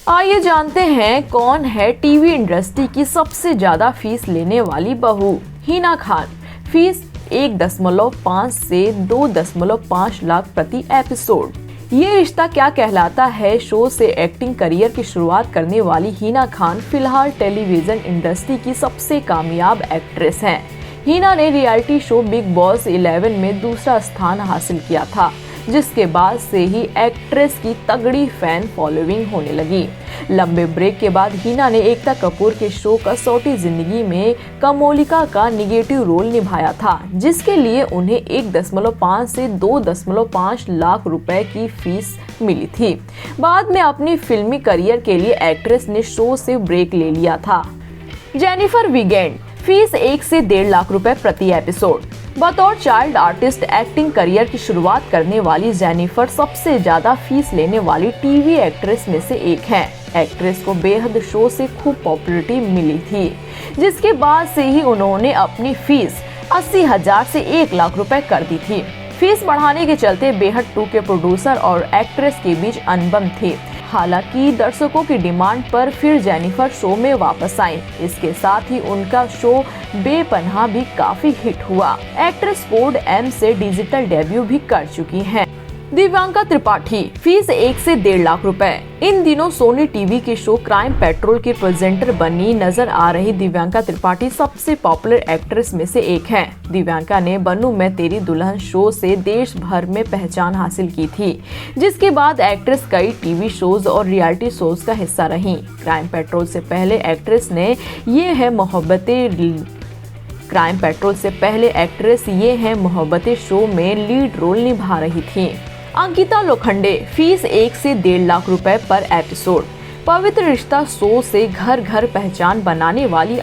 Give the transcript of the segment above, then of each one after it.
आइए जानते हैं कौन है टीवी इंडस्ट्री की सबसे ज्यादा फीस लेने वाली बहू। हिना खान। फीस 1.5 से 2.5 लाख प्रति एपिसोड। ये रिश्ता क्या कहलाता है शो से एक्टिंग करियर की शुरुआत करने वाली हिना खान फिलहाल टेलीविजन इंडस्ट्री की सबसे कामयाब एक्ट्रेस हैं। हिना ने रियलिटी शो बिग बॉस 11 में दूसरा स्थान हासिल किया था, जिसके बाद से ही एक्ट्रेस की तगड़ी फैन फॉलोइंग होने लगी। लंबे ब्रेक के बाद हिना ने एकता कपूर के शो कसौटी जिंदगी में कमोलिका का निगेटिव रोल निभाया था, जिसके लिए उन्हें 1.5 से 2.5 लाख रुपए की फीस मिली थी। बाद में अपनी फिल्मी करियर के लिए एक्ट्रेस ने शो से ब्रेक ले लिया था। जेनिफर वीगेंड। फीस 1 से 1.5 लाख रुपए प्रति एपिसोड। बतौर चाइल्ड आर्टिस्ट एक्टिंग करियर की शुरुआत करने वाली जेनिफर सबसे ज्यादा फीस लेने वाली टीवी एक्ट्रेस में से एक है। एक्ट्रेस को बेहद शो से खूब पॉपुलैरिटी मिली थी, जिसके बाद से ही उन्होंने अपनी फीस 80,000 से 1 लाख रुपए कर दी थी। फीस बढ़ाने के चलते बेहद 2 के प्रोड्यूसर और एक्ट्रेस के बीच अनबन थी। हालांकि दर्शकों की डिमांड पर फिर जेनिफर शो में वापस आई। इसके साथ ही उनका शो बेपनाह भी काफी हिट हुआ। एक्ट्रेस कोड M से डिजिटल डेब्यू भी कर चुकी हैं। दिव्यांका त्रिपाठी। फीस 1 से 1.5 लाख रुपए। इन दिनों सोनी टीवी के शो क्राइम पेट्रोल के प्रेजेंटर बनी नजर आ रही दिव्यांका त्रिपाठी सबसे पॉपुलर एक्ट्रेस में से एक है। दिव्यांका ने बनू मैं तेरी दुल्हन शो से देश भर में पहचान हासिल की थी, जिसके बाद एक्ट्रेस कई टीवी शोज और रियलिटी शोज का हिस्सा रही। क्राइम पेट्रोल से पहले एक्ट्रेस ये है मोहब्बतें शो में लीड रोल निभा रही थी। अंकिता लोखंडे। फीस 1 से 1.5 लाख रुपए पर एपिसोड। पवित्र रिश्ता शो से घर घर पहचान बनाने वाली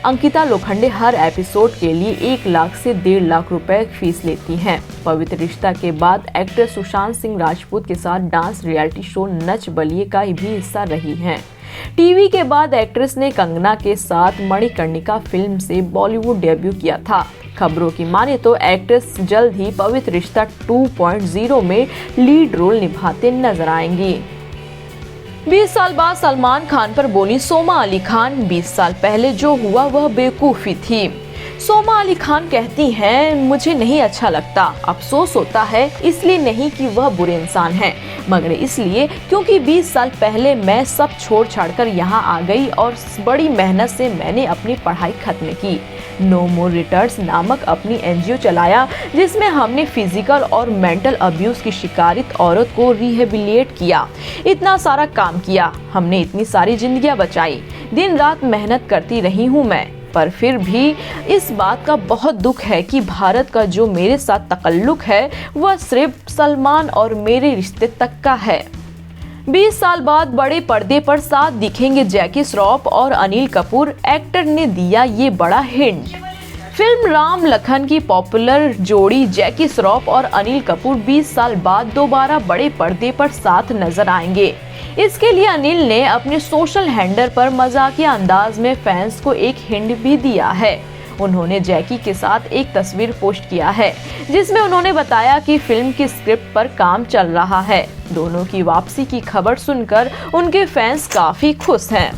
अंकिता लोखंडे हर एपिसोड के लिए 1 लाख से 1.5 लाख रुपए फीस लेती हैं। पवित्र रिश्ता के बाद एक्टर सुशांत सिंह राजपूत के साथ dance reality show Nach Baliye का भी हिस्सा रही हैं। टीवी के बाद एक्ट्रेस ने कंगना के साथ मणिकर्णिका फिल्म से बॉलीवुड डेब्यू किया था। खबरों की माने तो एक्ट्रेस जल्द ही पवित्र रिश्ता 2.0 में लीड रोल निभाते नजर आएंगी। 20 साल बाद सलमान खान पर बोली सोमा अली खान, 20 साल पहले जो हुआ वह बेवकूफी थी। सोमा अली खान कहती हैं, मुझे नहीं अच्छा लगता, अफसोस होता है, इसलिए नहीं कि वह बुरे इंसान हैं, मगर इसलिए क्योंकि 20 साल पहले मैं सब छोड़ छाड़कर यहाँ आ गई और बड़ी मेहनत से मैंने अपनी पढ़ाई खत्म की। नो मोर रिटर्न्स नामक अपनी NGO चलाया, जिसमें हमने फिजिकल और मेंटल अब्यूज की शिकारित औरत को रिहेबिलिटेट किया। इतना सारा काम किया, हमने इतनी सारी जिंदगियां बचाई। दिन रात मेहनत करती रही हूँ मैं, पर फिर भी इस बात का बहुत दुख है कि भारत का जो मेरे साथ तकल्लुक है वह सिर्फ सलमान और मेरे रिश्ते तक का है। 20 साल बाद बड़े पर्दे पर साथ दिखेंगे जैकी श्रॉफ और अनिल कपूर। एक्टर ने दिया ये बड़ा हिंट। फिल्म राम लखन की पॉपुलर जोड़ी जैकी श्रॉफ और अनिल कपूर 20 साल बाद दोबारा बड़े पर्दे पर साथ नजर आएंगे। इसके लिए अनिल ने अपने सोशल हैंडल पर मजाकिया अंदाज में फैंस को एक हिंट भी दिया है। उन्होंने जैकी के साथ एक तस्वीर पोस्ट किया है, जिसमें उन्होंने बताया कि फिल्म की स्क्रिप्ट पर काम चल रहा है। दोनों की वापसी की खबर सुनकर उनके फैंस काफी खुश हैं।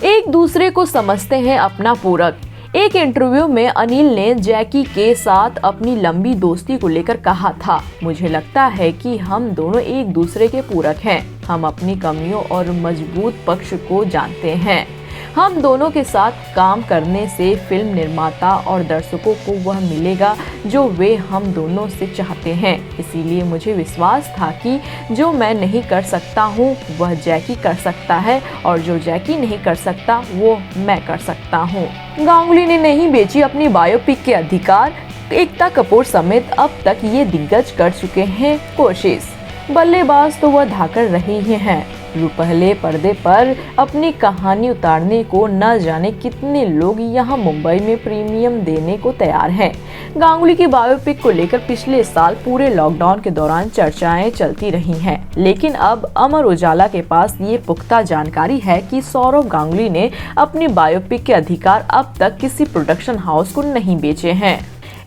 एक दूसरे को समझते हैं अपना पूरक। एक इंटरव्यू में अनिल ने जैकी के साथ अपनी लंबी दोस्ती को लेकर कहा था, मुझे लगता है कि हम दोनों एक दूसरे के पूरक हैं। हम अपनी कमियों और मजबूत पक्ष को जानते हैं। हम दोनों के साथ काम करने से फिल्म निर्माता और दर्शकों को वह मिलेगा जो वे हम दोनों से चाहते हैं। इसीलिए मुझे विश्वास था कि जो मैं नहीं कर सकता हूँ वह जैकी कर सकता है, और जो जैकी नहीं कर सकता वो मैं कर सकता हूँ। गांगुली ने नहीं बेची अपनी बायोपिक के अधिकार। एकता कपूर समेत अब तक ये दिग्गज कर चुके हैं कोशिश। बल्लेबाज तो वह धाकड़ रहे ही हैं। पहले पर्दे पर अपनी कहानी उतारने को न जाने कितने लोग यहाँ मुंबई में प्रीमियम देने को तैयार हैं। गांगुली की बायोपिक को लेकर पिछले साल पूरे लॉकडाउन के दौरान चर्चाएं चलती रही हैं, लेकिन अब अमर उजाला के पास ये पुख्ता जानकारी है कि सौरव गांगुली ने अपनी बायोपिक के अधिकार अब तक किसी प्रोडक्शन हाउस को नहीं बेचे हैं।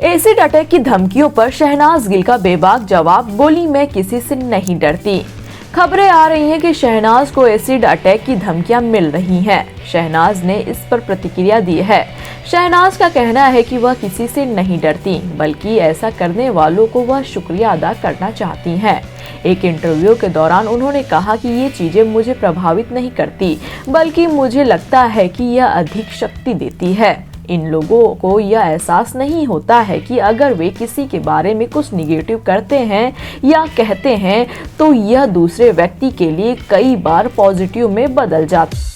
एसिड अटैक की धमकियों पर शहनाज गिल का बेबाक जवाब, बोली मैं किसी से नहीं डरती। खबरें आ रही हैं कि शहनाज को एसिड अटैक की धमकियां मिल रही हैं। शहनाज ने इस पर प्रतिक्रिया दी है। शहनाज का कहना है कि वह किसी से नहीं डरती, बल्कि ऐसा करने वालों को वह शुक्रिया अदा करना चाहती हैं। एक इंटरव्यू के दौरान उन्होंने कहा कि ये चीजें मुझे प्रभावित नहीं करती, बल्कि मुझे लगता है कि यह अधिक शक्ति देती है। इन लोगों को यह एहसास नहीं होता है कि अगर वे किसी के बारे में कुछ निगेटिव करते हैं या कहते हैं तो यह दूसरे व्यक्ति के लिए कई बार पॉजिटिव में बदल जाता है।